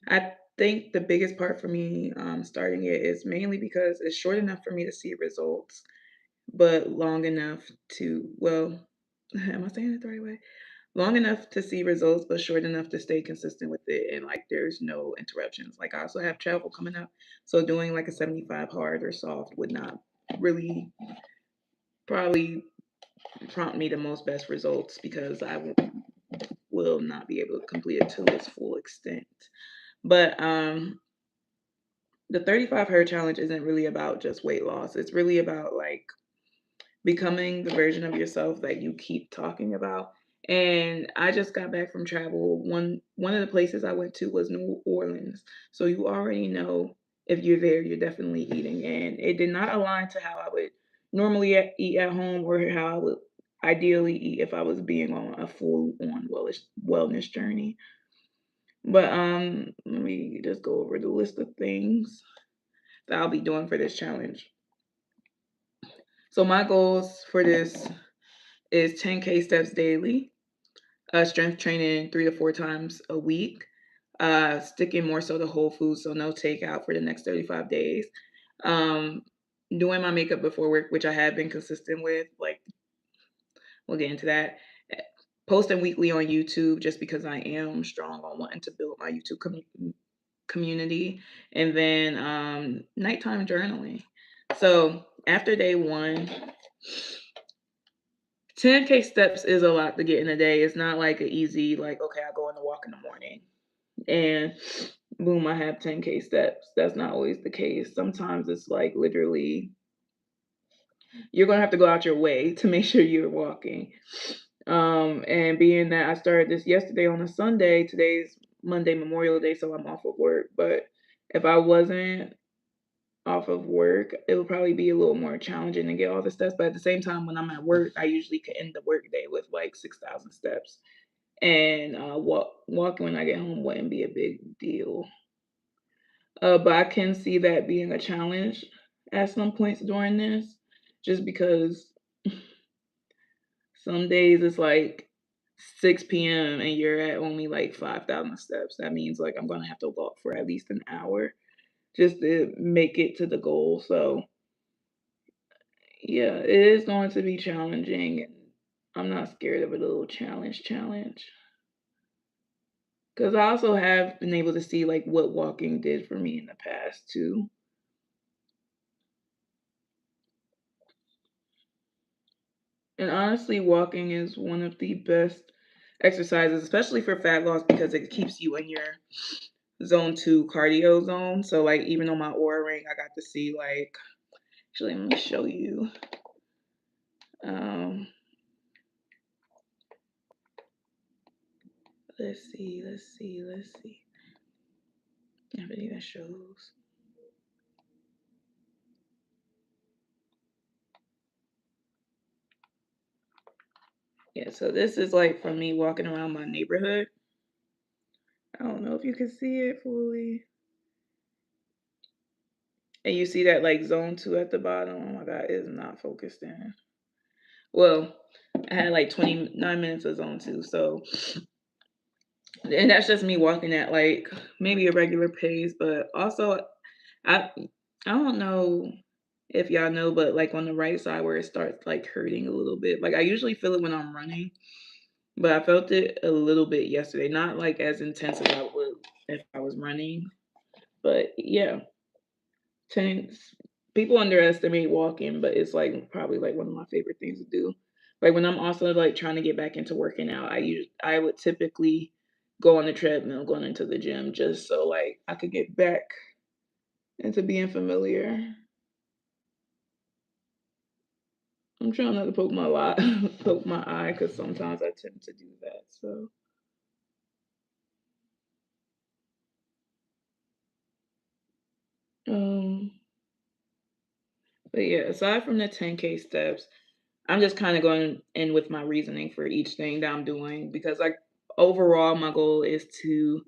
I think the biggest part for me starting it is mainly because it's short enough for me to see results, but long enough to, well, am I saying it the right way? Long enough to see results, but short enough to stay consistent with it and like there's no interruptions. Like I also have travel coming up. So doing like a 75 hard or soft would not really probably prompt me the most best results because will not be able to complete it to its full extent. But the 35 her challenge isn't really about just weight loss. It's really about like becoming the version of yourself that you keep talking about. And I just got back from travel. One of the places I went to was New Orleans. So you already know if you're there, you're definitely eating. And it did not align to how I would normally eat at home or how I would ideally eat if I was being on a full on wellness journey. But let me just go over the list of things that I'll be doing for this challenge. So my goals for this is 10K steps daily, strength training 3 to 4 times a week, sticking more so to whole foods, so no takeout for the next 35 days. Um, doing my makeup before work, which I have been consistent with. Like we'll get into that. Posting weekly on YouTube just because I am strong on wanting to build my YouTube community, and then nighttime journaling. So after day one, 10K steps is a lot to get in a day. It's not like an easy, like, okay, I go on a walk in the morning and boom, I have 10K steps. That's not always the case. Sometimes it's like literally, you're going to have to go out your way to make sure you're walking. And being that I started this yesterday on a Sunday, today's Monday, Memorial Day, so I'm off of work. But if I wasn't off of work, it would probably be a little more challenging to get all the steps. But at the same time, when I'm at work, I usually can end the work day with like 6,000 steps. And walking when I get home wouldn't be a big deal. But I can see that being a challenge at some points during this, just because some days it's like 6 p.m. and you're at only like 5,000 steps. That means like I'm gonna have to walk for at least an hour just to make it to the goal. So yeah, it is going to be challenging, and I'm not scared of a little challenge. Because I also have been able to see like what walking did for me in the past too. And honestly, walking is one of the best exercises, especially for fat loss, because it keeps you in your zone 2 cardio zone. So like even on my Aura ring, I got to see like actually let me show you. Um let's see. If it even shows. Yeah, so this is like from me walking around my neighborhood. I don't know if you can see it fully. And you see that like zone 2 at the bottom. Oh my god, it is not focused in. Well, I had like 29 minutes of zone 2. So and that's just me walking at like maybe a regular pace, but also I I don't know if y'all know, but like on the right side where it starts like hurting a little bit. Like I usually feel it when I'm running, but I felt it a little bit yesterday. Not like as intense as I would if I was running. But yeah, tense. People underestimate walking, but it's like probably like one of my favorite things to do. Like when I'm also like trying to get back into working out, I would typically go on the treadmill, going into the gym just so like I could get back into being familiar. I'm trying not to poke my poke my eye because sometimes I tend to do that. So um, but yeah, aside from the 10K steps, I'm just kind of going in with my reasoning for each thing that I'm doing because like overall my goal is to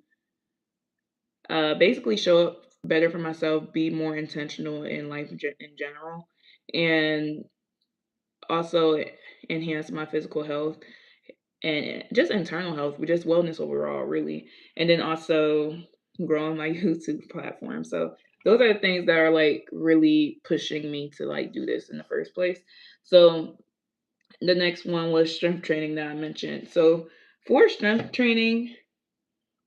basically show up better for myself, be more intentional in life in general, and also enhance my physical health and just internal health, but just wellness overall, really. And then also growing my YouTube platform. So those are the things that are like really pushing me to like do this in the first place. So the next one was strength training that I mentioned. So for strength training,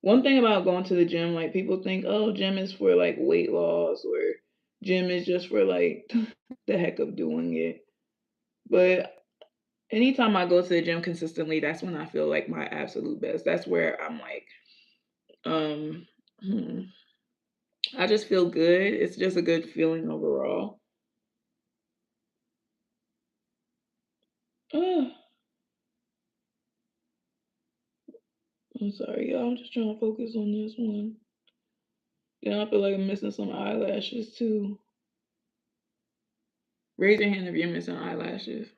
one thing about going to the gym, like people think, oh, gym is for like weight loss or gym is just for like the heck of doing it. But anytime I go to the gym consistently, that's when I feel like my absolute best. That's where I'm like, um, hmm, I just feel good. It's just a good feeling overall. Uh, I'm sorry, y'all. I'm just trying to focus on this one. Yeah, I feel like I'm missing some eyelashes too. Raise your hand if you're missing eyelashes.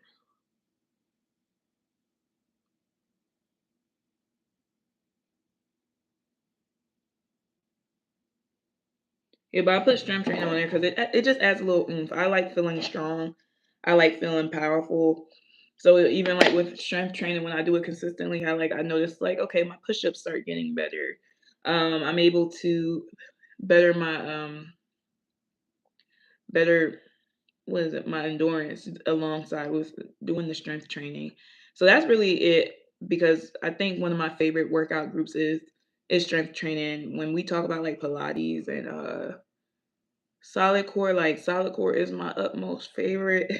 Yeah, but I put strength training on there because it just adds a little oomph. I like feeling strong. I like feeling powerful. So even like with strength training, when I do it consistently, I notice like okay, my push-ups start getting better. I'm able to better my better what is it my endurance alongside with doing the strength training. So that's really it because I think one of my favorite workout groups is strength training. When we talk about like Pilates and solid core is my utmost favorite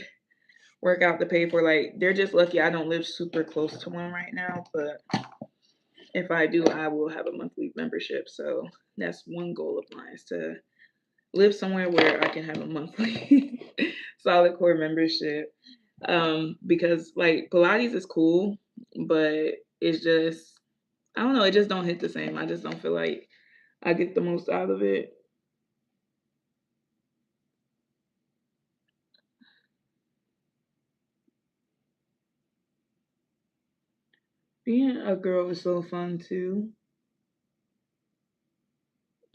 workout to pay for. Like they're just lucky I don't live super close to one right now, but if I do, I will have a monthly membership. So that's one goal of mine is to live somewhere where I can have a monthly solid core membership. Because like Pilates is cool, but it's just I don't know, it just don't hit the same. I just don't feel like I get the most out of it. Being a girl is so fun too.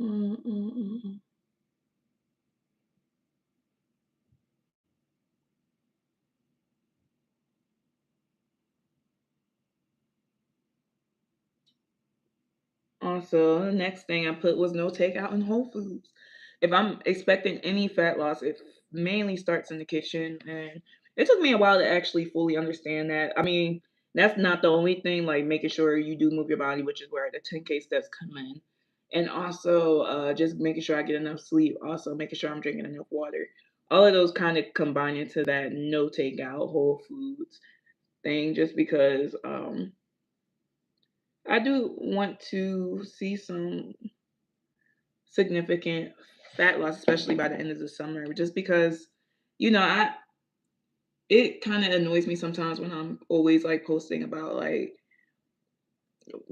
Mm, mm, mm, mm. Also, the next thing I put was no takeout in Whole Foods. If I'm expecting any fat loss, it mainly starts in the kitchen. And it took me a while to actually fully understand that. I mean, that's not the only thing, like making sure you do move your body, which is where the 10K steps come in. And also just making sure I get enough sleep, also making sure I'm drinking enough water. All of those kind of combine into that no takeout Whole Foods thing, just because I do want to see some significant fat loss, especially by the end of the summer, just because, I it kind of annoys me sometimes when I'm always like posting about like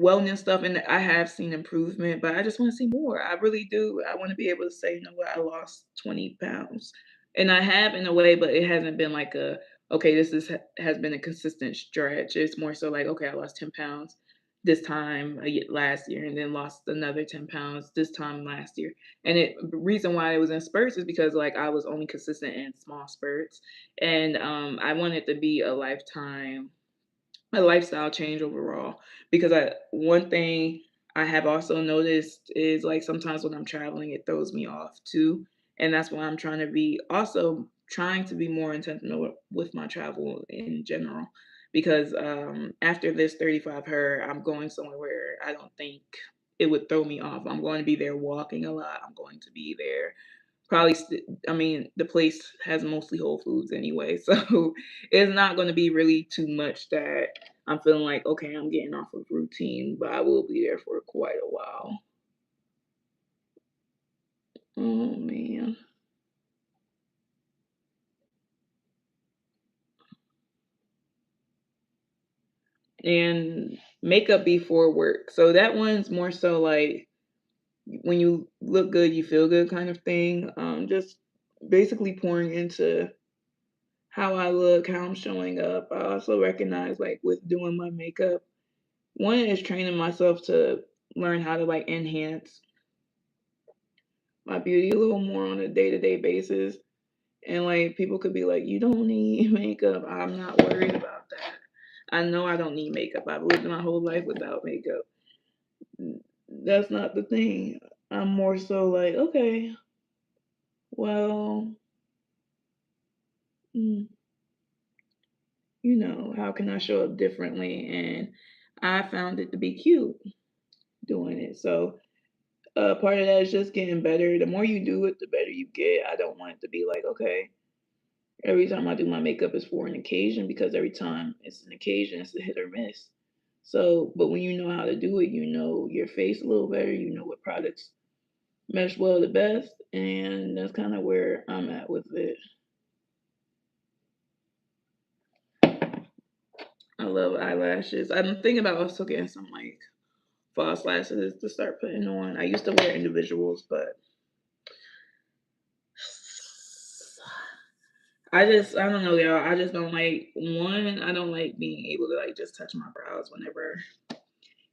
wellness stuff, and I have seen improvement, but I just want to see more. I really do. I want to be able to say, you know what, I lost 20 pounds, and I have in a way, but it hasn't been like a okay, this is has been a consistent stretch. It's more so like okay, I lost 10 pounds this time last year, and then lost another 10 pounds this time last year. And the reason why it was in spurts is because like I was only consistent in small spurts, and I wanted to be a lifestyle change overall because I one thing I have also noticed is like sometimes when I'm traveling it throws me off too, and that's why I'm trying to be also trying to be more intentional with my travel in general because after this 35 her I'm going somewhere where I don't think it would throw me off. I'm going to be there walking a lot. I'm going to be there probably I mean the place has mostly Whole Foods anyway, so it's not going to be really too much that I'm feeling like okay, I'm getting off of routine, but I will be there for quite a while. Oh man. And makeup before work, so that one's more so like when you look good you feel good kind of thing. Just basically pouring into how I look, how I'm showing up. I also recognize like with doing my makeup, one is training myself to learn how to like enhance my beauty a little more on a day-to-day basis. And like people could be like, you don't need makeup. I'm not worried about that. I know I don't need makeup. I've lived my whole life without makeup. That's not the thing. I'm more so like, okay, well, mm, how can I show up differently? And I found it to be cute doing it. So part of that is just getting better. The more you do it, the better you get. I don't want it to be like, okay, every time I do my makeup is for an occasion because every time it's an occasion, it's a hit or miss. So, but when you know how to do it, you know your face a little better, you know what products mesh well the best, and that's kind of where I'm at with it. I love eyelashes. I'm thinking about also getting some like false lashes to start putting on. I used to wear individuals, but I don't know, y'all. I just don't like one. I don't like being able to like just touch my brows whenever.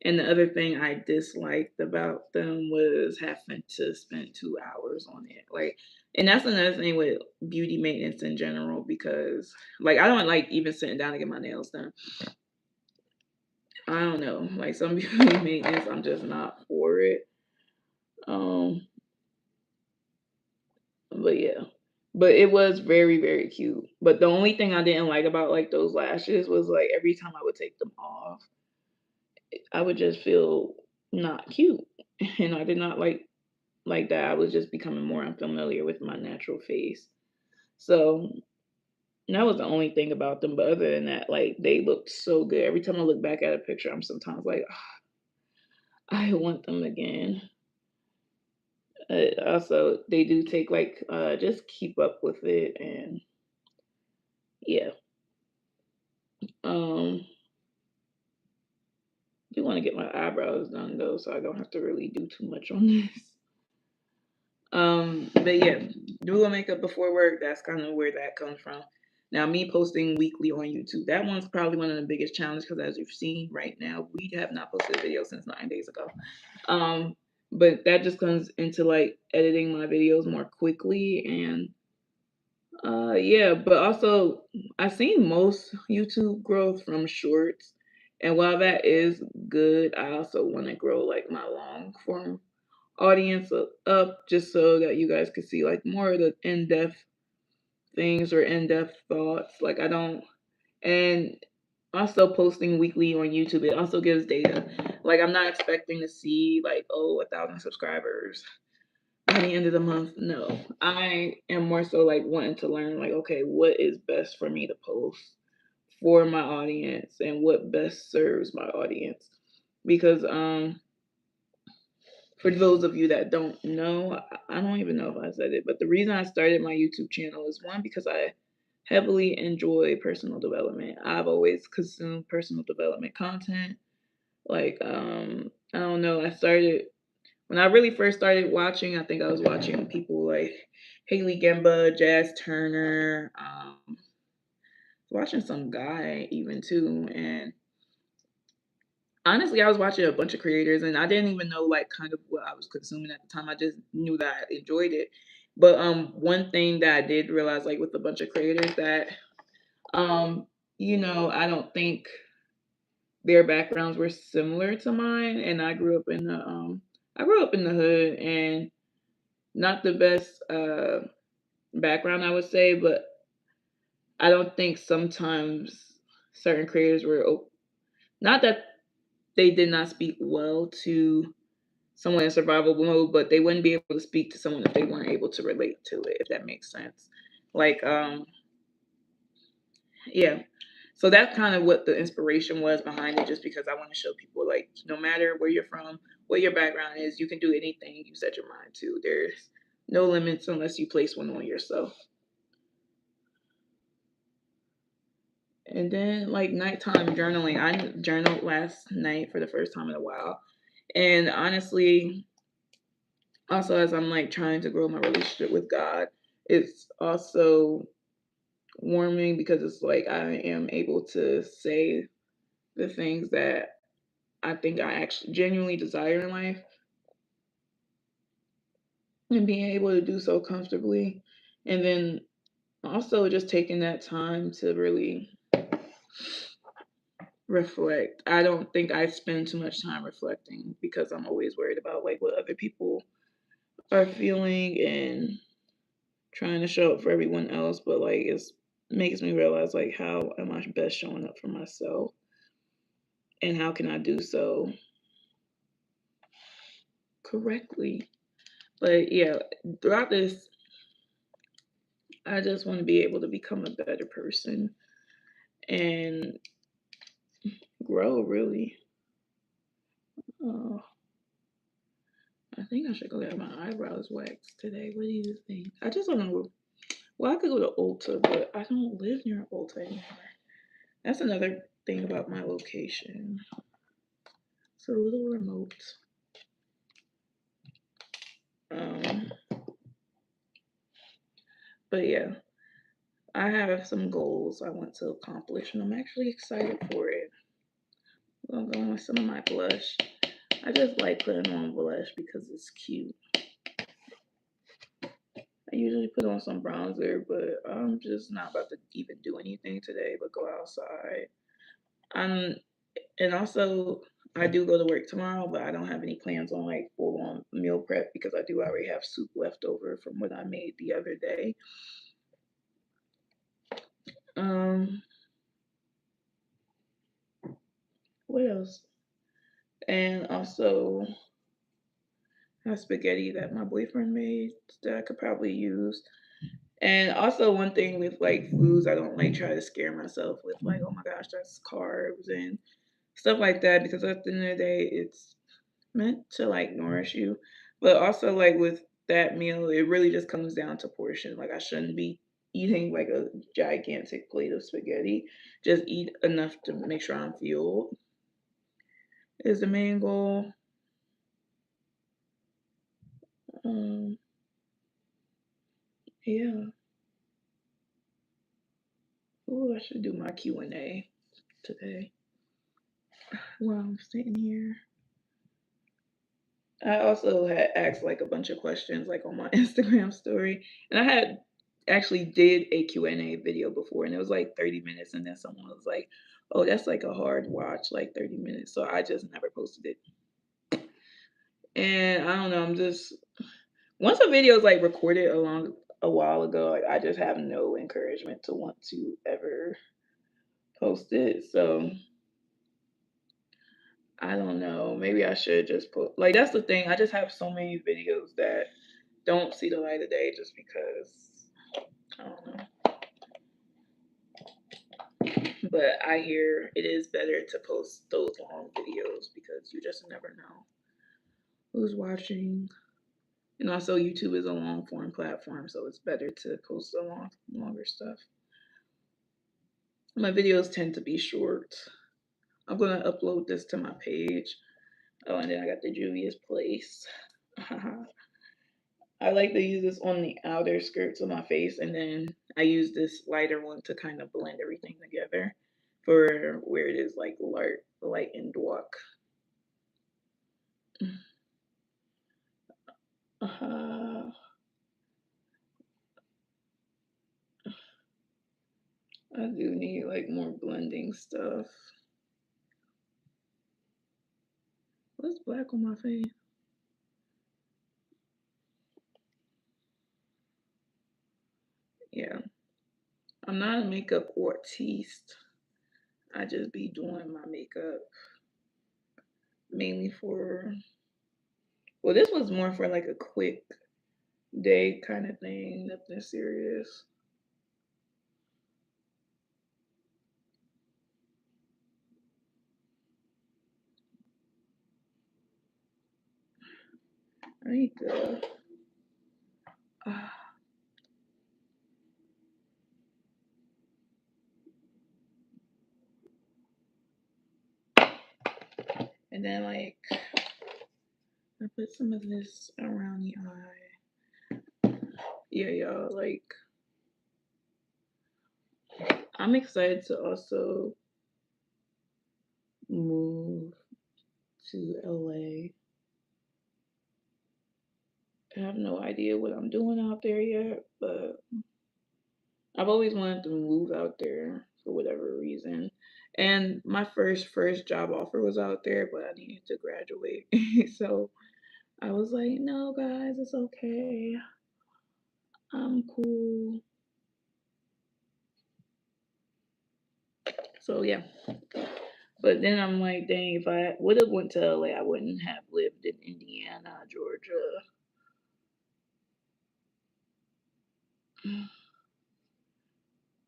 And the other thing I disliked about them was having to spend 2 hours on it. Like, and that's another thing with beauty maintenance in general because, like, I don't like even sitting down to get my nails done. I don't know, like some beauty maintenance, I'm just not for it. Um, but yeah, but it was very very cute. But the only thing I didn't like about like those lashes was like every time I would take them off, I would just feel not cute, and I did not like that. I was just becoming more unfamiliar with my natural face. So that was the only thing about them. But other than that, like they looked so good. Every time I look back at a picture, I'm sometimes like, "Ah, I want them again." Also, they do take like just keep up with it, and yeah. Um, do want to get my eyebrows done though, so I don't have to really do too much on this. But yeah, doing makeup before work, that's kind of where that comes from. Now, me posting weekly on YouTube, that one's probably one of the biggest challenges because as you've seen right now, we have not posted a video since 9 days ago. Um, but that just comes into like editing my videos more quickly and yeah, but also I've seen most YouTube growth from shorts. And while that is good, I also want to grow like my long form audience up just so that you guys could see like more of the in-depth things or in-depth thoughts. Like I don't and also posting weekly on YouTube, it also gives data. Like I'm not expecting to see like, oh, 1,000 subscribers by the end of the month. No. I am more so like wanting to learn like, okay, what is best for me to post for my audience and what best serves my audience. Because for those of you that don't know, I don't even know if I said it, but the reason I started my YouTube channel is one, because I heavily enjoy personal development. I've always consumed personal development content. Like, I don't know, I started when I really first started watching, I think I was watching people like Haley Gemba, Jazz Turner, watching some guy even too. And honestly, I was watching a bunch of creators and I didn't even know like kind of what I was consuming at the time. I just knew that I enjoyed it. But one thing that I did realize like with a bunch of creators that um I don't think their backgrounds were similar to mine, and I grew up in the hood and not the best background I would say, but I don't think sometimes certain creators were not that they did not speak well to someone in survival mode, but they wouldn't be able to speak to someone if they weren't able to relate to it, if that makes sense. Like, yeah. So that's kind of what the inspiration was behind it, just because I want to show people, like, no matter where you're from, what your background is, you can do anything you set your mind to. There's no limits unless you place one on yourself. And then, like, nighttime journaling. I journaled last night for the first time in a while. And honestly, also as I'm like trying to grow my relationship with God, it's also warming because it's like I am able to say the things that I think I actually genuinely desire in life and being able to do so comfortably. And then also just taking that time to really reflect. I don't think I spend too much time reflecting because I'm always worried about like what other people are feeling and trying to show up for everyone else, but like it's makes me realize like how am I best showing up for myself and how can I do so correctly. But yeah, throughout this, I just want to be able to become a better person and grow really. Uh, I think I should go get my eyebrows waxed today. What do you think? I just don't know. Well, I could go to Ulta, but I don't live near Ulta anymore. That's another thing about my location. It's a little remote. Um, but yeah, I have some goals I want to accomplish, and I'm actually excited for it. I'm going with some of my blush. I just like putting on blush because it's cute. I usually put on some bronzer, but I'm just not about to even do anything today but go outside. I'm and also I do go to work tomorrow, but I don't have any plans on like full on meal prep because I do already have soup left over from what I made the other day. Um, what else? And also have spaghetti that my boyfriend made that I could probably use. And also one thing with like foods, I don't like try to scare myself with like, oh my gosh, that's carbs and stuff like that because at the end of the day, it's meant to like nourish you. But also like with that meal, it really just comes down to portion. Like I shouldn't be eating like a gigantic plate of spaghetti. Just eat enough to make sure I'm fueled is the main goal. Um, yeah. Oh, I should do my Q&A today while I'm sitting here. I also had asked like a bunch of questions like on my Instagram story, and I had actually did a Q&A video before, and it was like 30 minutes, and then someone was like, "Oh, that's like a hard watch, like 30 minutes." So I just never posted it, and I don't know. I'm just once a video is like recorded a while ago, like I just have no encouragement to want to ever post it. So I don't know. Maybe I should just put like that's the thing. I just have so many videos that don't see the light of day just because I don't know. But I hear it is better to post those long videos because you just never know who's watching. And also YouTube is a long form platform, so it's better to post the longer stuff. My videos tend to be short. I'm gonna upload this to my page. Oh, and then I got the Juvia's Place. I like to use this on the outer skirts of my face, and then I use this lighter one to kind of blend everything together for where it is like light and dark. Uh, I do need like more blending stuff. What's black on my face? Yeah, I'm not a makeup artiste. I just be doing my makeup mainly for. Well, this was more for like a quick day kind of thing, nothing serious. I need to. Uh, and then like I put some of this around the eye. Yeah, y'all. Like I'm excited to also move to LA. I have no idea what I'm doing out there yet, but I've always wanted to move out there for whatever reason. And my first job offer was out there, but I needed to graduate. So I was like, "No, guys, it's okay. I'm cool." So yeah. But then I'm like, dang, if I would have went to LA, I wouldn't have lived in Indiana, Georgia.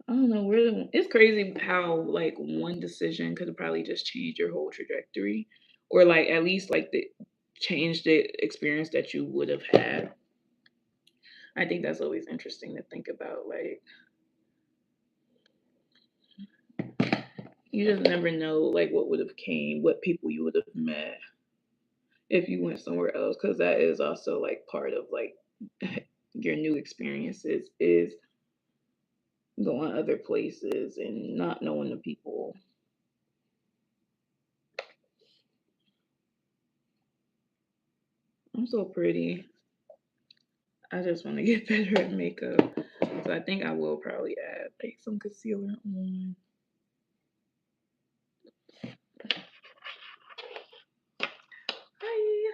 I don't know where it's crazy how like one decision could have probably just changed your whole trajectory, or like at least like the change the experience that you would have had. I think that's always interesting to think about. Like you just never know like what would have came, what people you would have met if you went somewhere else, because that is also like part of like your new experiences is going other places and not knowing the people. I'm so pretty. I just want to get better at makeup. So I think I will probably add like some concealer on. Hi.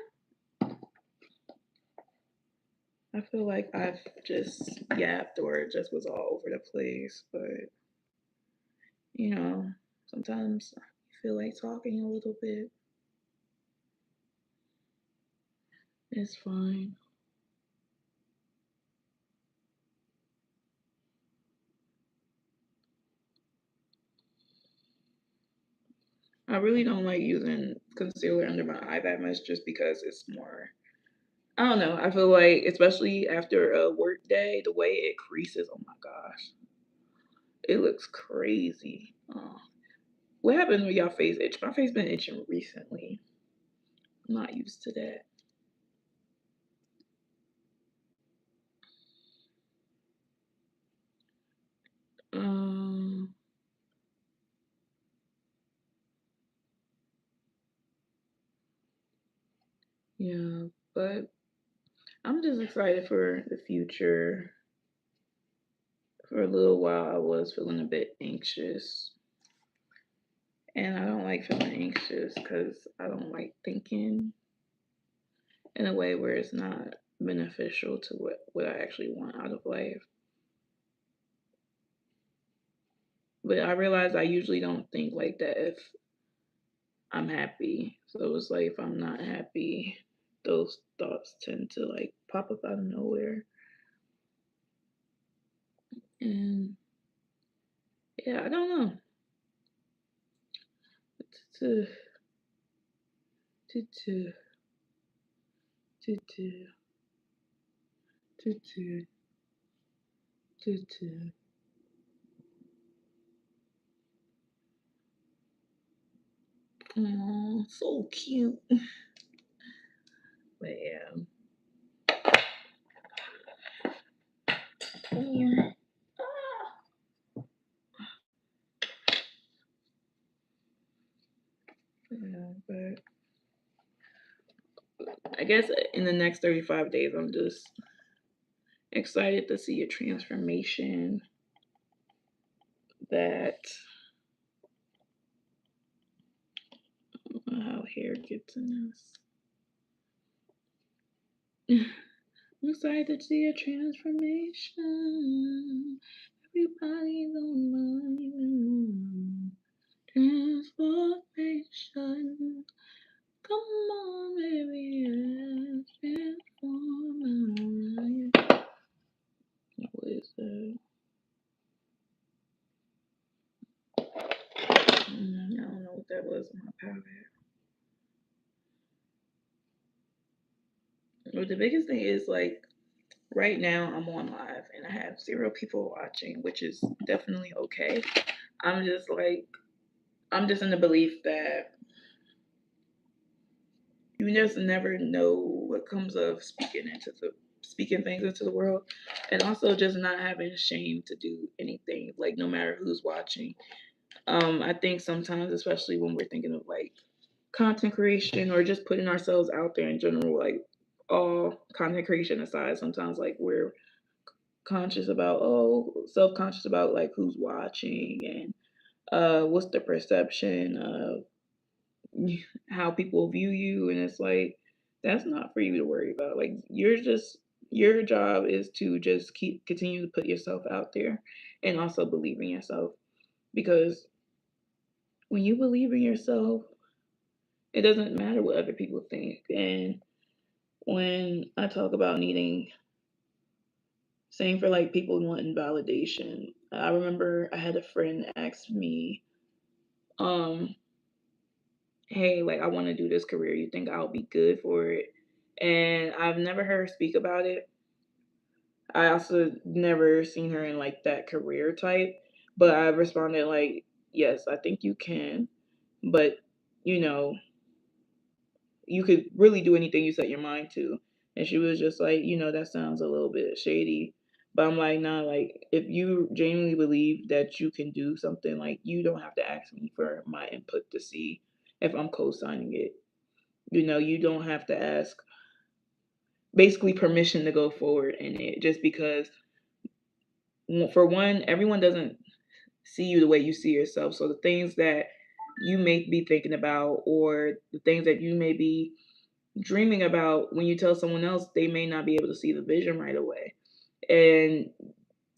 I feel like I've just yapped or just was all over the place, but you know, sometimes I feel like talking a little bit. It's fine. I really don't like using concealer under my eye that much just because it's more. I don't know. I feel like, especially after a work day, the way it creases, oh my gosh, it looks crazy. Oh. What happened with y'all face itch? My face been itching recently. I'm not used to that. Um, yeah, but I'm just excited for the future. For a little while, I was feeling a bit anxious. And I don't like feeling anxious because I don't like thinking in a way where it's not beneficial to what I actually want out of life. But I realize I usually don't think like that if I'm happy. So it's like if I'm not happy, those thoughts tend to like pop up out of nowhere. And yeah, I don't know. To, to, to, to, to, to. Oh, so cute. But yeah. Yeah. Yeah, but I guess in the next 35 days, I'm just excited to see a transformation that how hair gets in this. I'm excited to see a transformation. Everybody's online. Transformation. Come on, baby, let's transform our life. What is that? I don't know what that was on my palette. But the biggest thing is like right now I'm on live and I have 0 people watching, which is definitely okay. I'm just like I'm just in the belief that you just never know what comes of speaking things into the world, and also just not having shame to do anything, like no matter who's watching. I think sometimes, especially when we're thinking of like content creation or just putting ourselves out there in general, like all content creation aside, sometimes like we're conscious about self-conscious about like who's watching and what's the perception of how people view you, and it's like That's not for you to worry about. Like your job is to just continue to put yourself out there and also believe in yourself because when you believe in yourself, it doesn't matter what other people think. And when I talk about needing, same for like people wanting validation. I remember I had a friend ask me, um, hey, like I want to do this career. You think I'll be good for it? And I've never heard her speak about it. I also never seen her in like that career type, but I responded like, yes, I think you can, but you know, you could really do anything you set your mind to. And she was just like, that sounds a little bit shady. But I'm like, nah, like if you genuinely believe that you can do something, like you don't have to ask me for my input to see if I'm co-signing it. You don't have to ask basically permission to go forward in it just because for one, everyone doesn't see you the way you see yourself. So the things that you may be thinking about or the things that you may be dreaming about when you tell someone else, they may not be able to see the vision right away. And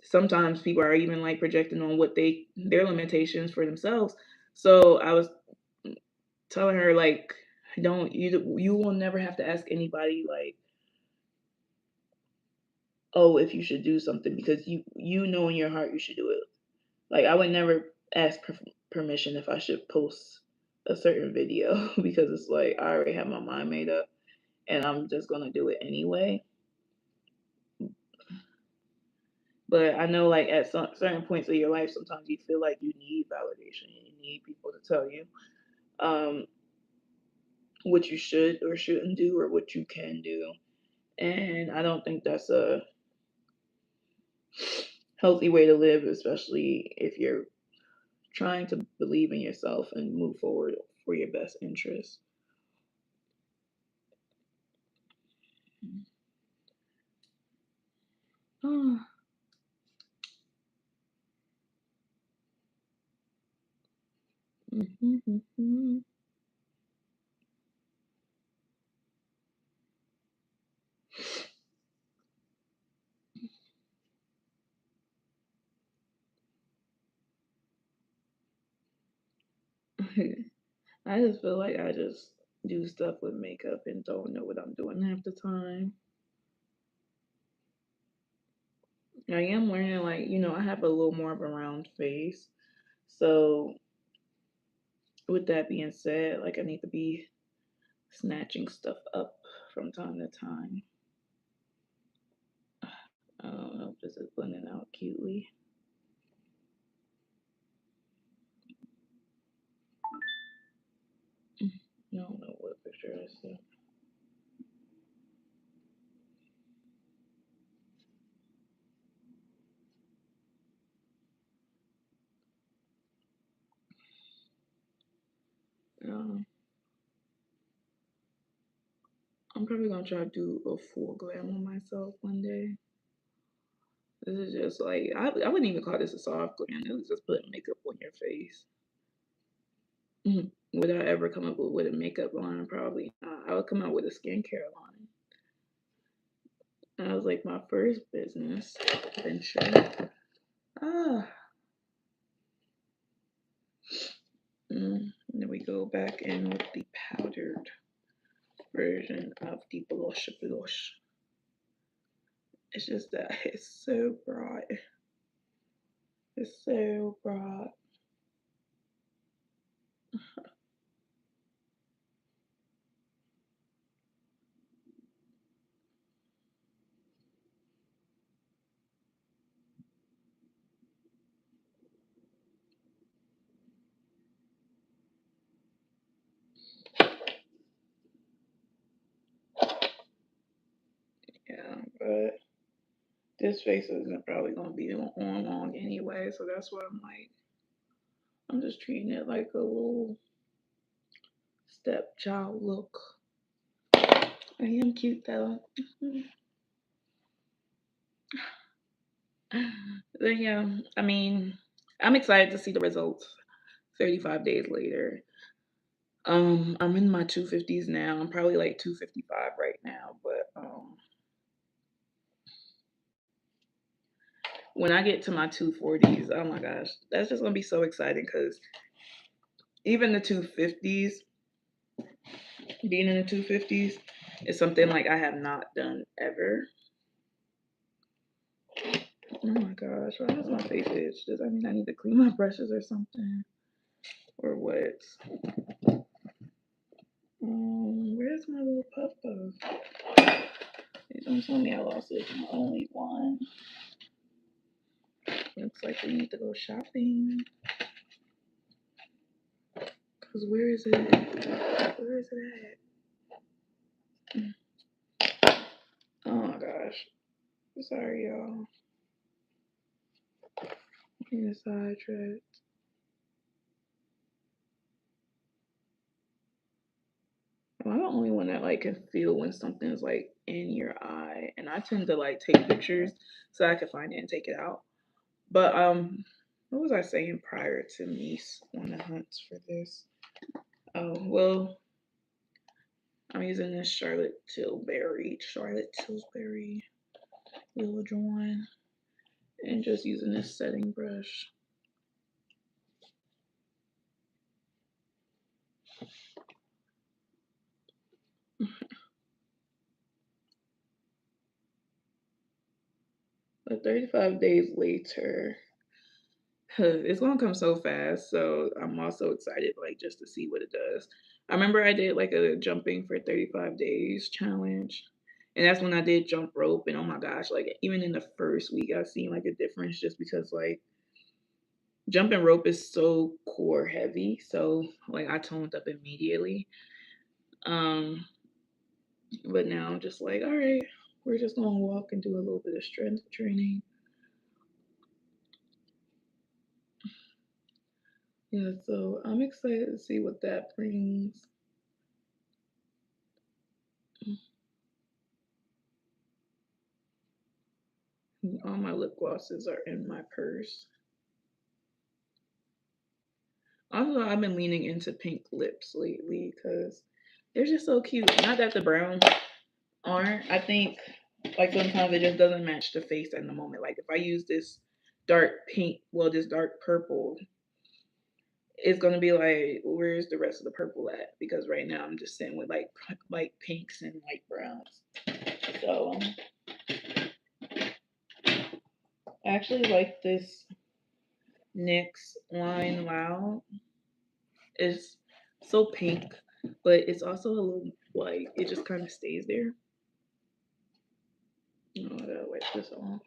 sometimes people are even like projecting on what their limitations for themselves. So I was telling her like don't you will never have to ask anybody like, oh, if you should do something because you know in your heart you should do it. Like I would never ask permission if I should post a certain video because it's like I already have my mind made up and I'm just gonna do it anyway. But I know like at some certain points of your life, sometimes you feel like you need validation. You need people to tell you um, what you should or shouldn't do or what you can do. And I don't think that's a healthy way to live, especially if you're trying to believe in yourself and move forward for your best interest. Oh. I just feel like I just do stuff with makeup and don't know what I'm doing half the time. I am learning, like, I have a little more of a round face. So, with that being said, like, I need to be snatching stuff up from time to time. I don't know if this is blending out cutely. I don't know what picture I see. Um, I'm probably gonna try to do a full glam on myself one day. This is just like I wouldn't even call this a soft glam. It was just putting makeup on your face. Would I ever come up with a makeup line? Probably not. I would come out with a skincare line. That was like my first business venture. Ah, then we go back in with the powdered version of the blush blush. It's just that it's so bright. It's so bright. Yeah, but this face isn't probably gonna be on long anyway, so that's why I'm just treating it like a little stepchild look. I am cute though. Then yeah, I mean, I'm excited to see the results 35 days later. I'm in my 250s now. I'm probably like 255 right now, but when I get to my 240s, oh my gosh, that's just gonna be so exciting because even the 250s, being in the 250s, is something like I have not done ever. Oh my gosh, why does my face itch? Does that mean I need to clean my brushes or something? Or what? Where's my little puff puff? Don't tell me I lost it. My only one. Looks like we need to go shopping. Cause where is it? Where is it at? Oh my gosh. Sorry, y'all. In the sidetracked. I'm the only one that like can feel when something's like in your eye, and I tend to like take pictures so I can find it and take it out. But what was I saying prior to me on the hunts for this? Oh well, I'm using this Charlotte Tilbury Little Join, and just using this setting brush. But 35 days later, it's gonna come so fast. So I'm also excited, like just to see what it does. I remember I did like a jumping for 35 days challenge, and that's when I did jump rope. And oh my gosh, like even in the first week, I seen like a difference just because like jumping rope is so core heavy. So like I toned up immediately. Um, but now I'm just like, all right, we're just gonna walk and do a little bit of strength training. Yeah, so I'm excited to see what that brings. All my lip glosses are in my purse. Also, I've been leaning into pink lips lately because they're just so cute. Not that the brown aren't. I think like sometimes it just doesn't match the face in the moment. Like if I use this dark pink, well, this dark purple, it's gonna be like, where's the rest of the purple at? Because right now I'm just sitting with like pinks and light browns. So I actually like this NYX Line Loud. It's so pink, but it's also a little white. It just kind of stays there. Oh, I gotta wipe this off.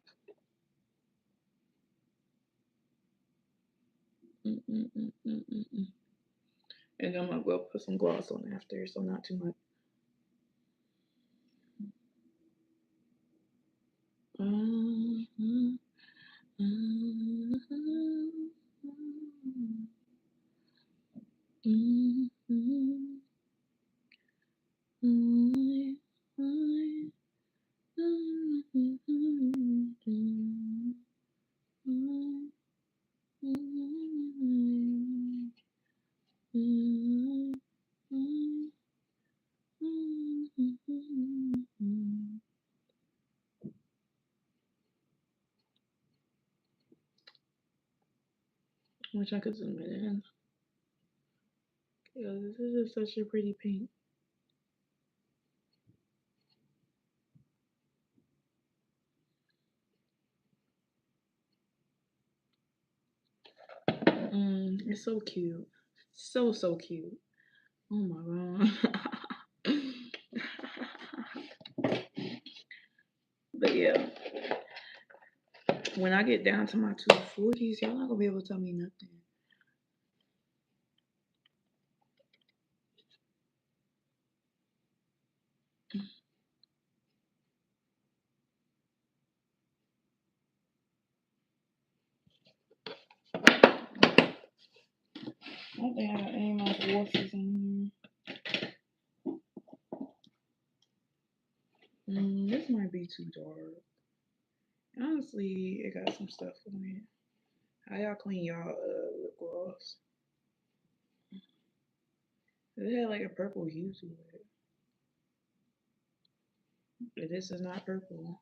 Mm-mm-mm-mm-mm. And I'm gonna go put some gloss on after, so not too much. Mm-hmm. Mm-hmm. Mm-hmm. Mm-hmm. Wish I could zoom it in. Yeah, this is just such a pretty pink. It's so cute. So cute. Oh my god. But yeah, when I get down to my 240s, y'all not gonna be able to tell me nothing. I don't think I got any of my forces in here. This might be too dark. Honestly, it got some stuff on it. How y'all clean y'all lip gloss? It had like a purple hue to it. But this is not purple.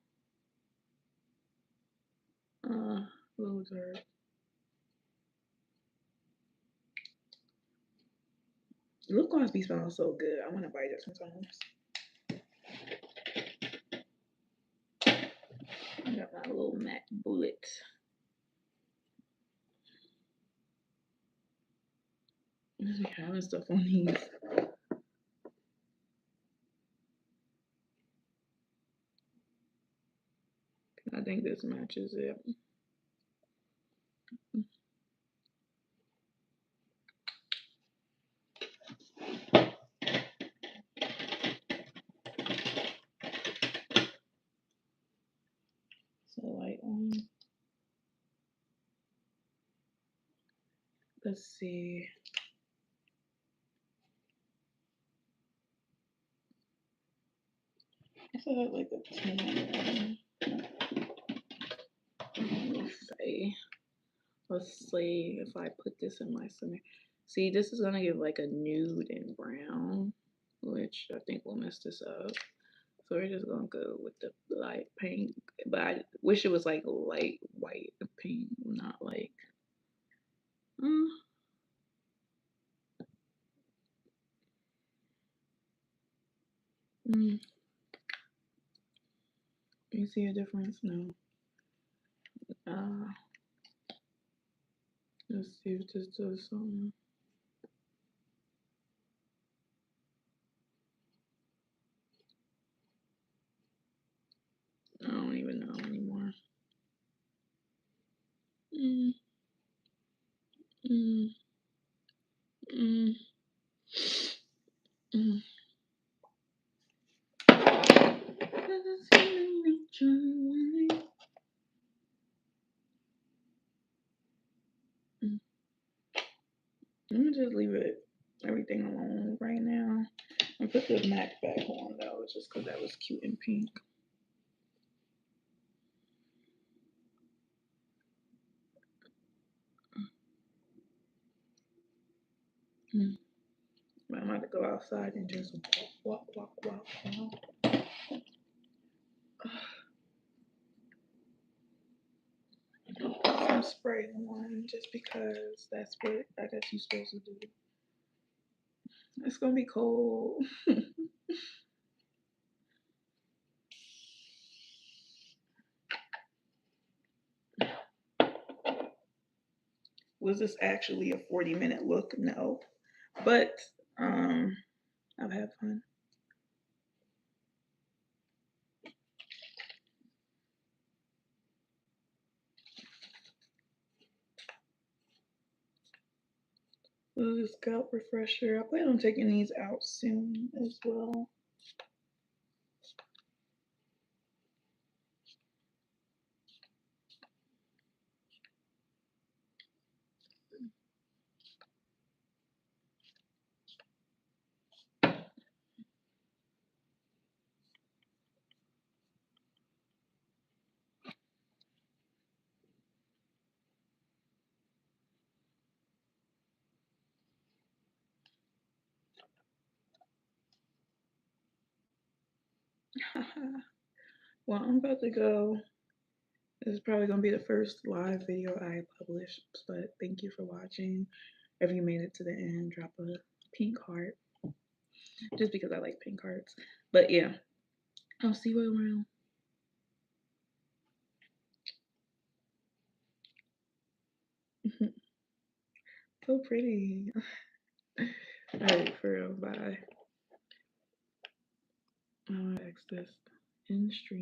A little dark. Lip gloss be smelling so good. I want to buy it sometimes. I got my little MAC bullet. I just be having stuff on these. I think this matches it. So light on. Let's see. I feel like a 10. Let's see if I put this in my center. See, this is gonna give like a nude and brown, which I think will mess this up. So we're just gonna go with the light pink, but I wish it was like light white pink, not like. Mm, mm. You see a difference? No. Uh, let's see if this does something. I don't even know anymore. Mm, mm, mm, mm. Let me just leave it everything alone right now and put the MAC back on though, just because that was cute and pink. Mm. I'm about to go outside and just walk. Some spray on just because that's what I guess you're supposed to do. It's gonna be cold. Was this actually a 40-minute look? No. But I've had fun. This is scalp refresher. I plan on taking these out soon as well. Well, I'm about to go. This is probably going to be the first live video I publish, but thank you for watching. If you made it to the end, drop a pink heart, just because I like pink hearts. But yeah, I'll see you around. So pretty. All right, for real. Bye. I'm gonna X this in stream.